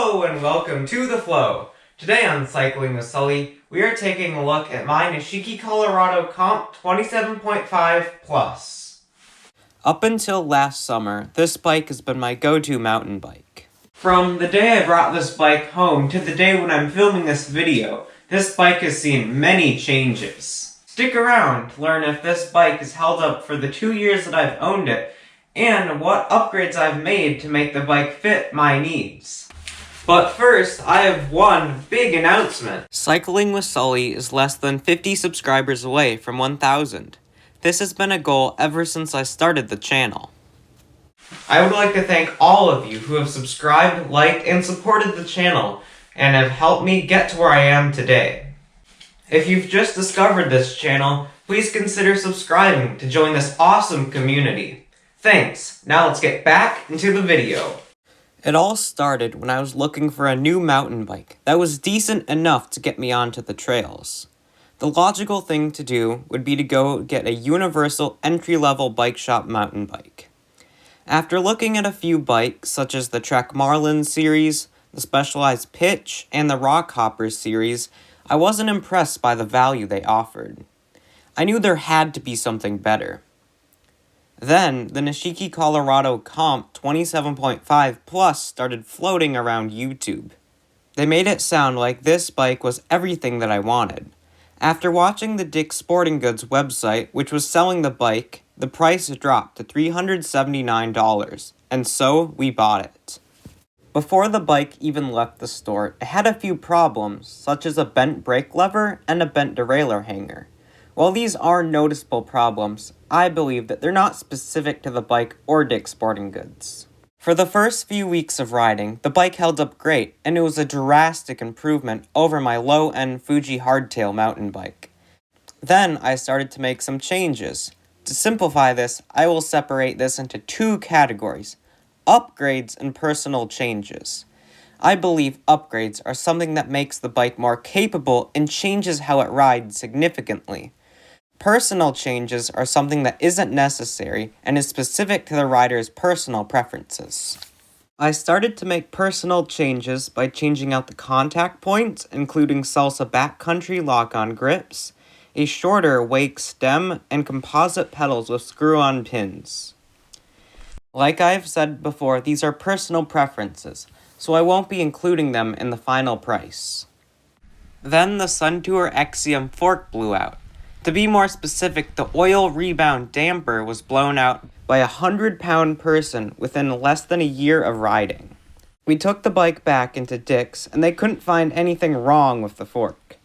Hello and welcome to The Flow. Today on Cycling with Sully, we are taking a look at my Nishiki Colorado Comp 27.5 Plus. Up until last summer, this bike has been my go-to mountain bike. From the day I brought this bike home to the day when I'm filming this video, this bike has seen many changes. Stick around to learn if this bike has held up for the 2 years that I've owned it, and what upgrades I've made to make the bike fit my needs. But first, I have one big announcement. Cycling with Sully is less than 50 subscribers away from 1,000. This has been a goal ever since I started the channel. I would like to thank all of you who have subscribed, liked, and supported the channel, and have helped me get to where I am today. If you've just discovered this channel, please consider subscribing to join this awesome community. Thanks. Now let's get back into the video. It all started when I was looking for a new mountain bike that was decent enough to get me onto the trails. The logical thing to do would be to go get a universal entry-level bike shop mountain bike. After looking at a few bikes, such as the Trek Marlin series, the Specialized Pitch, and the Rockhopper series, I wasn't impressed by the value they offered. I knew there had to be something better. Then, the Nishiki Colorado Comp 27.5 Plus started floating around YouTube. They made it sound like this bike was everything that I wanted. After watching the Dick's Sporting Goods website, which was selling the bike, the price dropped to $379, and so we bought it. Before the bike even left the store, it had a few problems, such as a bent brake lever and a bent derailleur hanger. While these are noticeable problems, I believe that they're not specific to the bike or Dick's Sporting Goods. For the first few weeks of riding, the bike held up great, and it was a drastic improvement over my low-end Fuji hardtail mountain bike. Then I started to make some changes. To simplify this, I will separate this into two categories: upgrades and personal changes. I believe upgrades are something that makes the bike more capable and changes how it rides significantly. Personal changes are something that isn't necessary and is specific to the rider's personal preferences. I started to make personal changes by changing out the contact points, including salsa backcountry lock-on grips, a shorter wake stem, and composite pedals with screw-on pins. Like I've said before, these are personal preferences, so I won't be including them in the final price. Then the Suntour Axiom fork blew out. To be more specific, the oil rebound damper was blown out by a 100-pound person within less than a year of riding. We took the bike back into Dick's, and they couldn't find anything wrong with the fork.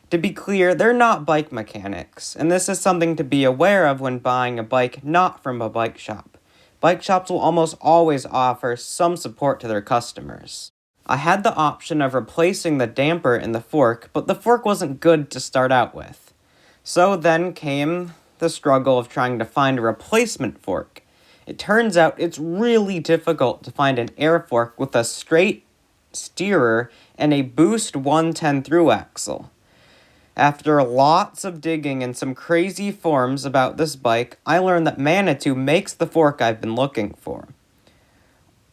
To be clear, they're not bike mechanics, and this is something to be aware of when buying a bike not from a bike shop. Bike shops will almost always offer some support to their customers. I had the option of replacing the damper in the fork, but the fork wasn't good to start out with. So then came the struggle of trying to find a replacement fork. It turns out it's really difficult to find an air fork with a straight steerer and a boost 110 through axle. After lots of digging and some crazy forums about this bike, I learned that Manitou makes the fork I've been looking for.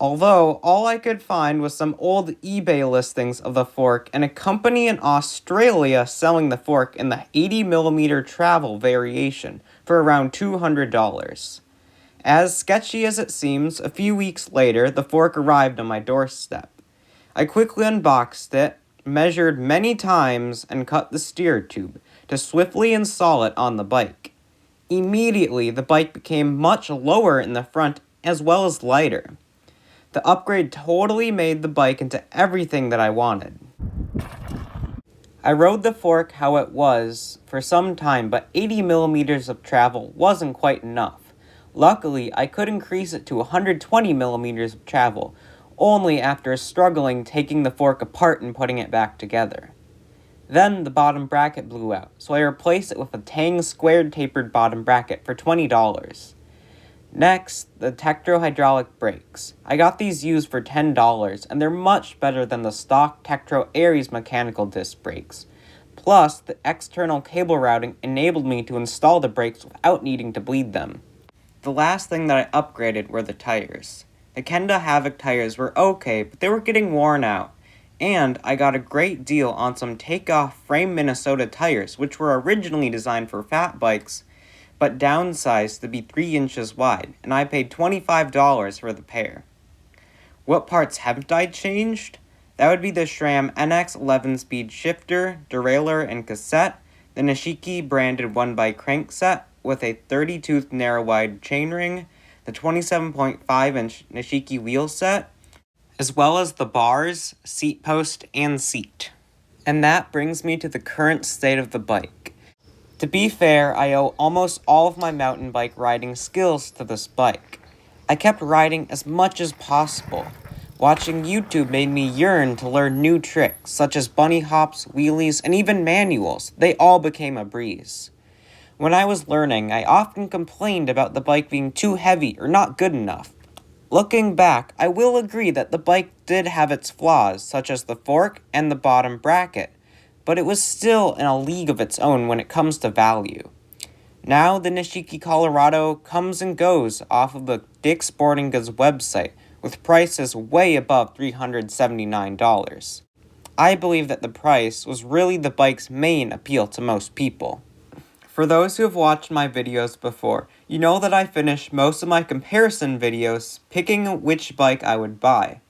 Although, all I could find was some old eBay listings of the fork and a company in Australia selling the fork in the 80mm travel variation for around $200. As sketchy as it seems, a few weeks later, the fork arrived on my doorstep. I quickly unboxed it, measured many times, and cut the steer tube to swiftly install it on the bike. Immediately, the bike became much lower in the front as well as lighter. The upgrade totally made the bike into everything that I wanted. I rode the fork how it was for some time, but 80mm of travel wasn't quite enough. Luckily, I could increase it to 120mm of travel, only after struggling taking the fork apart and putting it back together. Then the bottom bracket blew out, so I replaced it with a Tang squared tapered bottom bracket for $20. Next, the Tektro hydraulic brakes. I got these used for $10, and they're much better than the stock Tektro Aries mechanical disc brakes. Plus, the external cable routing enabled me to install the brakes without needing to bleed them. The last thing that I upgraded were the tires. The Kenda Havoc tires were okay, but they were getting worn out, And I got a great deal on some takeoff frame Minnesota tires, which were originally designed for fat bikes, but downsized to be 3 inches wide, and I paid $25 for the pair. What parts haven't I changed? That would be the SRAM NX 11-speed shifter, derailleur, and cassette, the Nishiki branded 1x crankset with a 30-tooth narrow-wide chainring, the 27.5-inch Nishiki wheel set, as well as the bars, seat post, and seat. And that brings me to the current state of the bike. To be fair, I owe almost all of my mountain bike riding skills to this bike. I kept riding as much as possible. Watching YouTube made me yearn to learn new tricks, such as bunny hops, wheelies, and even manuals. They all became a breeze. When I was learning, I often complained about the bike being too heavy or not good enough. Looking back, I will agree that the bike did have its flaws, such as the fork and the bottom bracket, but it was still in a league of its own when it comes to value. Now, the Nishiki Colorado comes and goes off of the Dick's Sporting Goods website, with prices way above $379. I believe that the price was really the bike's main appeal to most people. For those who have watched my videos before, you know that I finish most of my comparison videos picking which bike I would buy.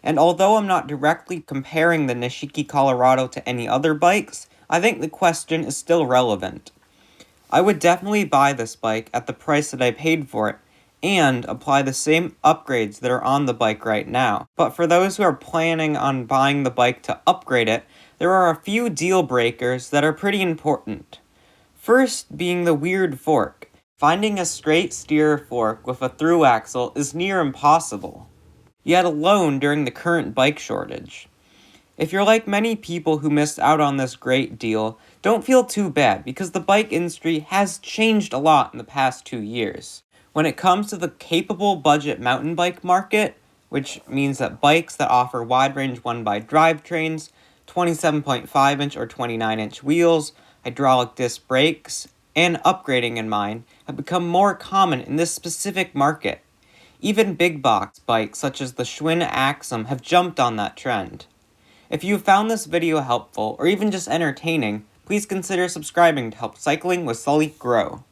And although I'm not directly comparing the Nishiki Colorado to any other bikes, I think the question is still relevant. I would definitely buy this bike at the price that I paid for it, and apply the same upgrades that are on the bike right now. But for those who are planning on buying the bike to upgrade it, there are a few deal breakers that are pretty important. First being the weird fork. Finding a straight steer fork with a through axle is near impossible, yet alone during the current bike shortage. If you're like many people who missed out on this great deal, don't feel too bad because the bike industry has changed a lot in the past 2 years. When it comes to the capable budget mountain bike market, which means that bikes that offer wide-range 1x drivetrains, 27.5-inch or 29-inch wheels, hydraulic disc brakes, and upgrading in mind, have become more common in this specific market. Even big box bikes such as the Schwinn Axum have jumped on that trend. If you found this video helpful or even just entertaining, please consider subscribing to help Cycling with Sully grow.